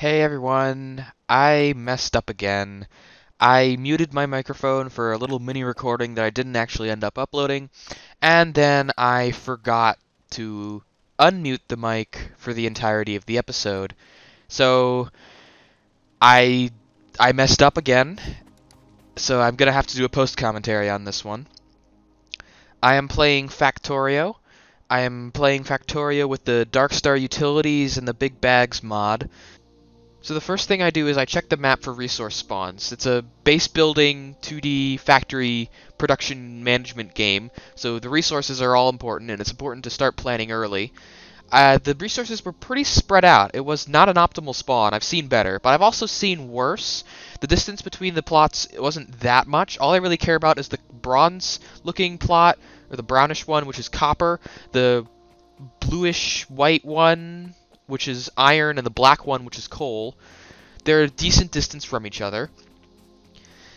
Hey everyone, I messed up again. I muted my microphone for a little mini recording that I didn't actually end up uploading, and then I forgot to unmute the mic for the entirety of the episode. So I I messed up again, so I'm gonna have to do a post commentary on this one. I am playing Factorio. I am playing Factorio with the Darkstar utilities and the Big Bags mod. So the first thing I do is I check the map for resource spawns. It's a base building 2D factory production management game, so the resources are all important, and it's important to start planning early. The resources were pretty spread out. It was not an optimal spawn. I've seen better, but I've also seen worse. The distance between the plots wasn't that much. All I really care about is the bronze-looking plot, or the brownish one, which is copper, the bluish-white one, which is iron, and the black one, which is coal. They're a decent distance from each other.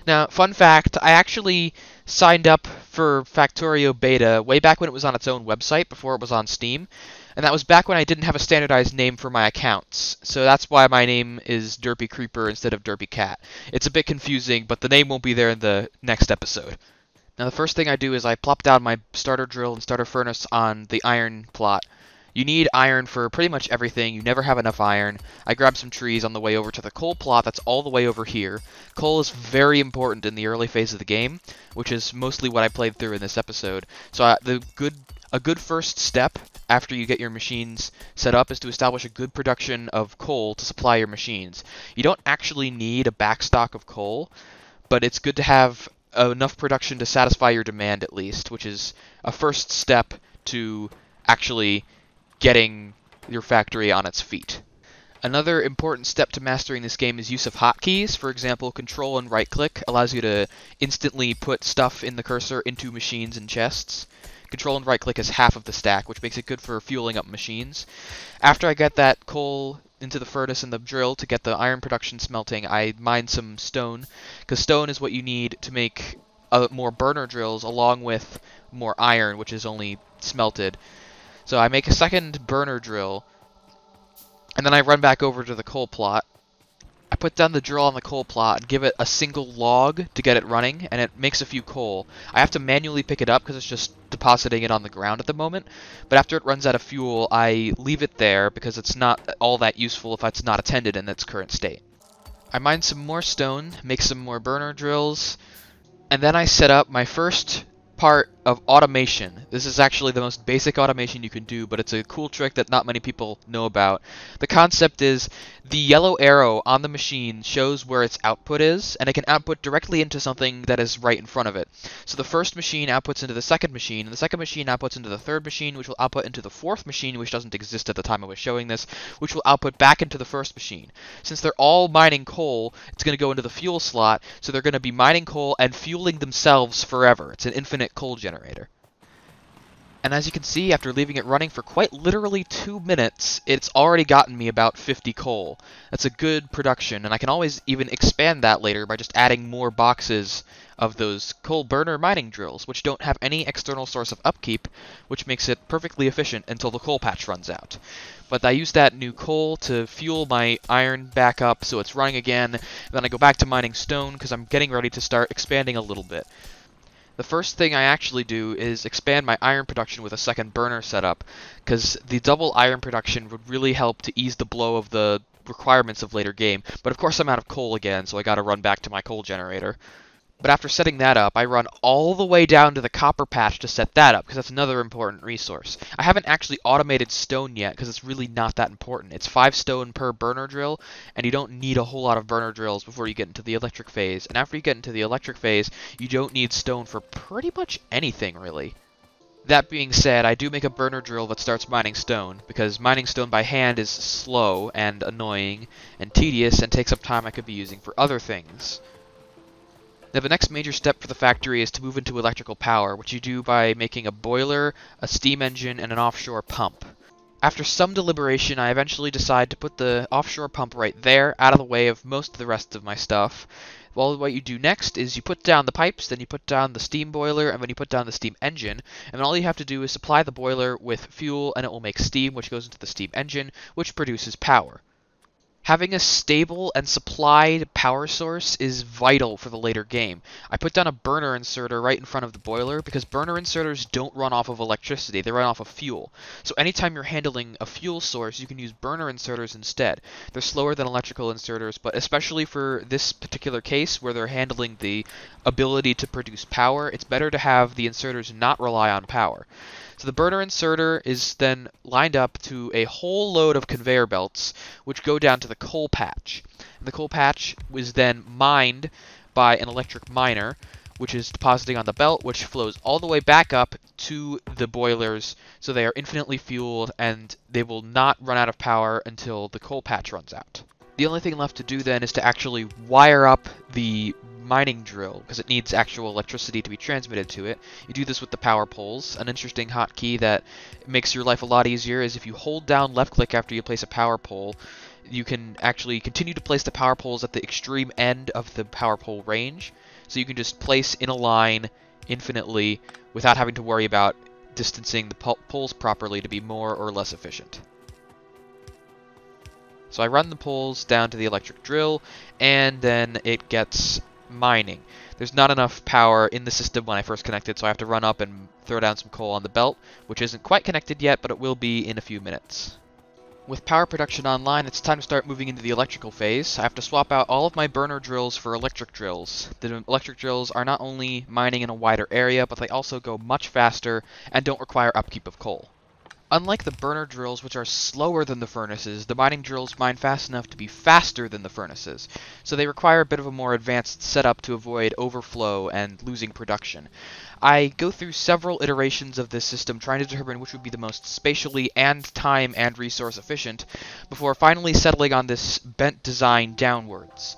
Now, fun fact, I actually signed up for Factorio Beta way back when it was on its own website, before it was on Steam, and that was back when I didn't have a standardized name for my accounts. So that's why my name is Derpy Creeper instead of Derpy Cat. It's a bit confusing, but the name won't be there in the next episode. Now, the first thing I do is I plop down my starter drill and starter furnace on the iron plot. You need iron for pretty much everything. You never have enough iron. I grabbed some trees on the way over to the coal plot that's all the way over here. Coal is very important in the early phase of the game, which is mostly what I played through in this episode. So a good first step after you get your machines set up is to establish a good production of coal to supply your machines. You don't actually need a backstock of coal, but it's good to have enough production to satisfy your demand at least, which is a first step to actually getting your factory on its feet. Another important step to mastering this game is use of hotkeys. For example, control and right click allows you to instantly put stuff in the cursor into machines and chests. Control and right click is half of the stack, which makes it good for fueling up machines. After I get that coal into the furnace and the drill to get the iron production smelting, I mine some stone, because stone is what you need to make more burner drills along with more iron, which is only smelted. So I make a second burner drill, and then I run back over to the coal plot. I put down the drill on the coal plot and give it a single log to get it running, and it makes a few coal. I have to manually pick it up because it's just depositing it on the ground at the moment, but after it runs out of fuel, I leave it there because it's not all that useful if it's not attended in its current state. I mine some more stone, make some more burner drills, and then I set up my first part of automation. This is actually the most basic automation you can do, but it's a cool trick that not many people know about. The concept is the yellow arrow on the machine shows where its output is, and it can output directly into something that is right in front of it. So the first machine outputs into the second machine, and the second machine outputs into the third machine, which will output into the fourth machine, which doesn't exist at the time I was showing this, which will output back into the first machine. Since they're all mining coal, it's going to go into the fuel slot, so they're going to be mining coal and fueling themselves forever. It's an infinite coal generator. And as you can see, after leaving it running for quite literally 2 minutes, it's already gotten me about 50 coal. That's a good production, and I can always even expand that later by just adding more boxes of those coal burner mining drills, which don't have any external source of upkeep, which makes it perfectly efficient until the coal patch runs out. But I use that new coal to fuel my iron back up so it's running again, and then I go back to mining stone because I'm getting ready to start expanding a little bit. The first thing I actually do is expand my iron production with a second burner setup, because the double iron production would really help to ease the blow of the requirements of later game. But of course I'm out of coal again, so I gotta run back to my coal generator. But after setting that up, I run all the way down to the copper patch to set that up, because that's another important resource. I haven't actually automated stone yet, because it's really not that important. It's 5 stone per burner drill, and you don't need a whole lot of burner drills before you get into the electric phase. And after you get into the electric phase, you don't need stone for pretty much anything, really. That being said, I do make a burner drill that starts mining stone, because mining stone by hand is slow and annoying and tedious and takes up time I could be using for other things. Now the next major step for the factory is to move into electrical power, which you do by making a boiler, a steam engine, and an offshore pump. After some deliberation, I eventually decide to put the offshore pump right there, out of the way of most of the rest of my stuff. Well, what you do next is you put down the pipes, then you put down the steam boiler, and then you put down the steam engine, and then all you have to do is supply the boiler with fuel, and it will make steam, which goes into the steam engine, which produces power. Having a stable and supplied power source is vital for the later game. I put down a burner inserter right in front of the boiler because burner inserters don't run off of electricity, they run off of fuel. So anytime you're handling a fuel source, you can use burner inserters instead. They're slower than electrical inserters, but especially for this particular case where they're handling the ability to produce power, it's better to have the inserters not rely on power. So the burner inserter is then lined up to a whole load of conveyor belts, which go down to the coal patch. And the coal patch was then mined by an electric miner, which is depositing on the belt, which flows all the way back up to the boilers, so they are infinitely fueled, and they will not run out of power until the coal patch runs out. The only thing left to do then is to actually wire up the mining drill, because it needs actual electricity to be transmitted to it. You do this with the power poles. An interesting hotkey that makes your life a lot easier is if you hold down left click after you place a power pole, you can actually continue to place the power poles at the extreme end of the power pole range. So you can just place in a line infinitely without having to worry about distancing the poles properly to be more or less efficient. So I run the poles down to the electric drill, and then it gets mining. There's not enough power in the system when I first connected, so I have to run up and throw down some coal on the belt, which isn't quite connected yet, but it will be in a few minutes. With power production online, it's time to start moving into the electrical phase. I have to swap out all of my burner drills for electric drills. The electric drills are not only mining in a wider area, but they also go much faster and don't require upkeep of coal. Unlike the burner drills, which are slower than the furnaces, the mining drills mine fast enough to be faster than the furnaces, so they require a bit of a more advanced setup to avoid overflow and losing production. I go through several iterations of this system trying to determine which would be the most spatially and time and resource efficient, before finally settling on this bent design downwards.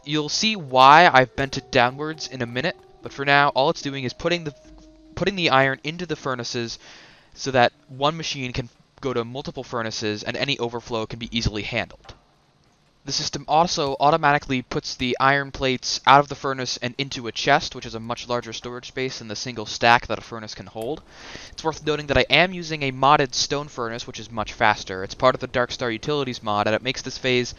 You'll see why I've bent it downwards in a minute, but for now all it's doing is putting the iron into the furnaces so that one machine can go to multiple furnaces and any overflow can be easily handled. The system also automatically puts the iron plates out of the furnace and into a chest, which is a much larger storage space than the single stack that a furnace can hold. It's worth noting that I am using a modded stone furnace, which is much faster. It's part of the Darkstar Utilities mod, and it makes this phase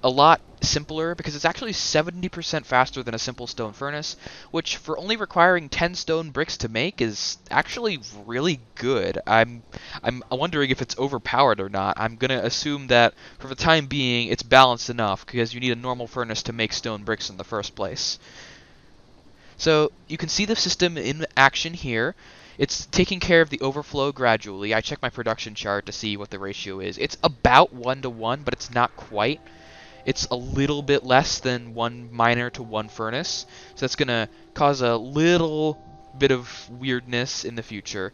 a lot simpler because it's actually 70% faster than a simple stone furnace, which for only requiring 10 stone bricks to make is actually really good. I'm wondering if it's overpowered or not. I'm gonna assume that for the time being it's balanced enough because you need a normal furnace to make stone bricks in the first place. So you can see the system in action here. It's taking care of the overflow gradually. I check my production chart to see what the ratio is. It's about 1-to-1, but it's not quite. It's a little bit less than one miner to one furnace, so that's going to cause a little bit of weirdness in the future.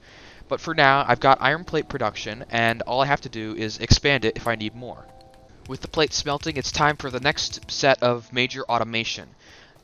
But for now, I've got iron plate production, and all I have to do is expand it if I need more. With the plate smelting, it's time for the next set of major automation.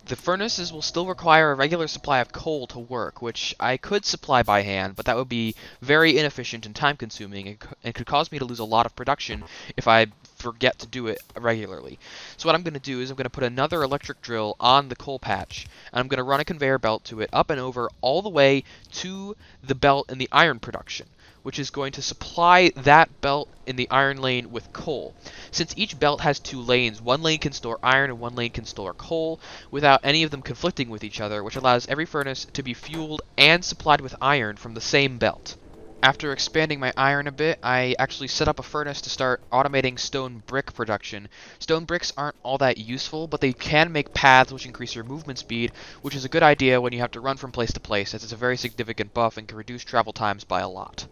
The furnaces will still require a regular supply of coal to work, which I could supply by hand, but that would be very inefficient and time-consuming and could cause me to lose a lot of production if I forget to do it regularly. So what I'm going to do is I'm going to put another electric drill on the coal patch, and I'm going to run a conveyor belt to it up and over all the way to the belt in the iron production, which is going to supply that belt in the iron lane with coal. Since each belt has two lanes, one lane can store iron and one lane can store coal without any of them conflicting with each other, which allows every furnace to be fueled and supplied with iron from the same belt. After expanding my iron a bit, I actually set up a furnace to start automating stone brick production. Stone bricks aren't all that useful, but they can make paths which increase your movement speed, which is a good idea when you have to run from place to place, as it's a very significant buff and can reduce travel times by a lot.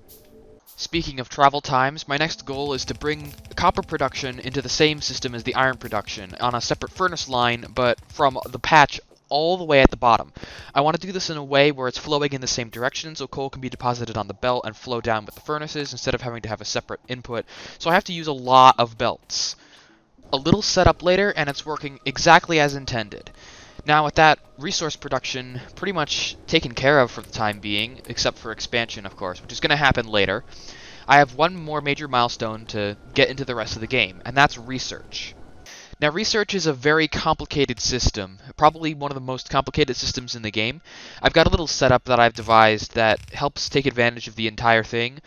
Speaking of travel times, my next goal is to bring copper production into the same system as the iron production, on a separate furnace line, but from the patch all the way at the bottom. I want to do this in a way where it's flowing in the same direction, so coal can be deposited on the belt and flow down with the furnaces instead of having to have a separate input, so I have to use a lot of belts. A little setup later, and it's working exactly as intended. Now with that resource production pretty much taken care of for the time being, except for expansion of course, which is going to happen later, I have one more major milestone to get into the rest of the game, and that's research. Now research is a very complicated system, probably one of the most complicated systems in the game. I've got a little setup that I've devised that helps take advantage of the entire thing.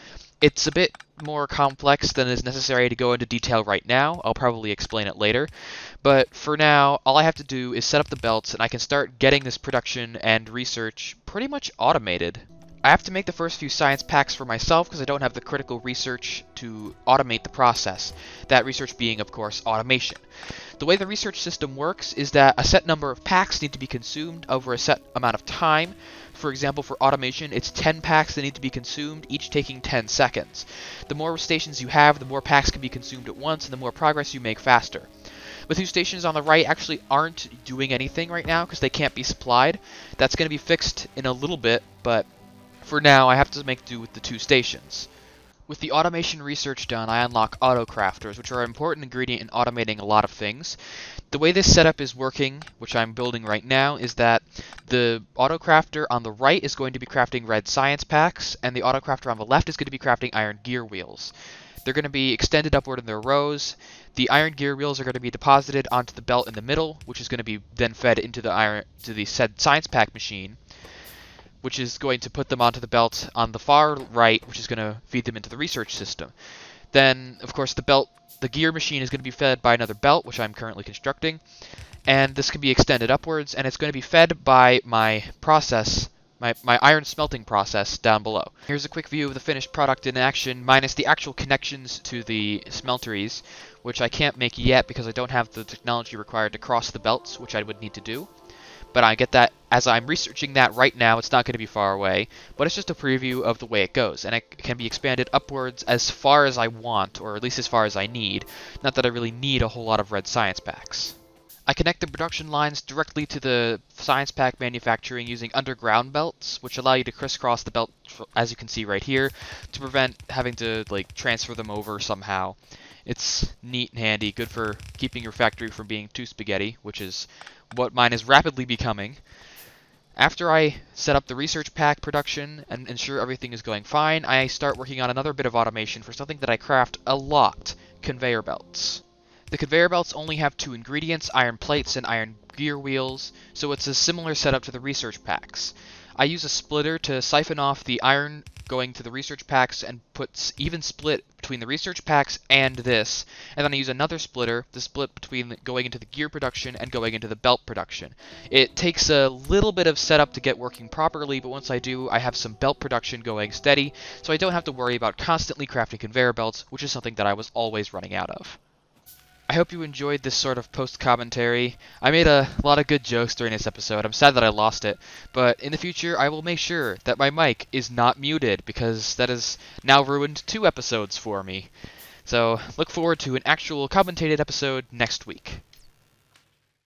It's a bit more complex than is necessary to go into detail right now. I'll probably explain it later. But for now, all I have to do is set up the belts and I can start getting this production and research pretty much automated. I have to make the first few science packs for myself because I don't have the critical research to automate the process. That research being, of course, automation. The way the research system works is that a set number of packs need to be consumed over a set amount of time. For example, for automation, it's 10 packs that need to be consumed, each taking 10 seconds. The more stations you have, the more packs can be consumed at once, and the more progress you make faster. The two stations on the right actually aren't doing anything right now because they can't be supplied. That's going to be fixed in a little bit, but for now I have to make do with the two stations. With the automation research done, I unlock auto-crafters, which are an important ingredient in automating a lot of things. The way this setup is working, which I'm building right now, is that the auto-crafter on the right is going to be crafting red science packs, and the auto-crafter on the left is going to be crafting iron gear wheels. They're going to be extended upward in their rows. The iron gear wheels are going to be deposited onto the belt in the middle, which is going to be then fed into the said science pack machine, which is going to put them onto the belt on the far right, which is going to feed them into the research system. Then, of course, the gear machine is going to be fed by another belt, which I'm currently constructing, and this can be extended upwards, and it's going to be fed by my process, my iron smelting process down below. Here's a quick view of the finished product in action, minus the actual connections to the smelteries, which I can't make yet because I don't have the technology required to cross the belts, which I would need to do. But I get that as I'm researching that right now. It's not going to be far away, but it's just a preview of the way it goes, and it can be expanded upwards as far as I want, or at least as far as I need. Not that I really need a whole lot of red science packs. I connect the production lines directly to the science pack manufacturing using underground belts, which allow you to crisscross the belt, as you can see right here, to prevent having to transfer them over somehow. It's neat and handy, good for keeping your factory from being too spaghetti, which is what mine is rapidly becoming. After I set up the research pack production and ensure everything is going fine, I start working on another bit of automation for something that I craft a lot: conveyor belts. The conveyor belts only have two ingredients, iron plates and iron gear wheels, so it's a similar setup to the research packs. I use a splitter to siphon off the iron going to the research packs and puts even split between the research packs and this, and then I use another splitter to split between going into the gear production and going into the belt production. It takes a little bit of setup to get working properly, but once I do, I have some belt production going steady, so I don't have to worry about constantly crafting conveyor belts, which is something that I was always running out of. I hope you enjoyed this sort of post-commentary. I made a lot of good jokes during this episode. I'm sad that I lost it, but in the future I will make sure that my mic is not muted, because that has now ruined 2 episodes for me. So look forward to an actual commentated episode next week.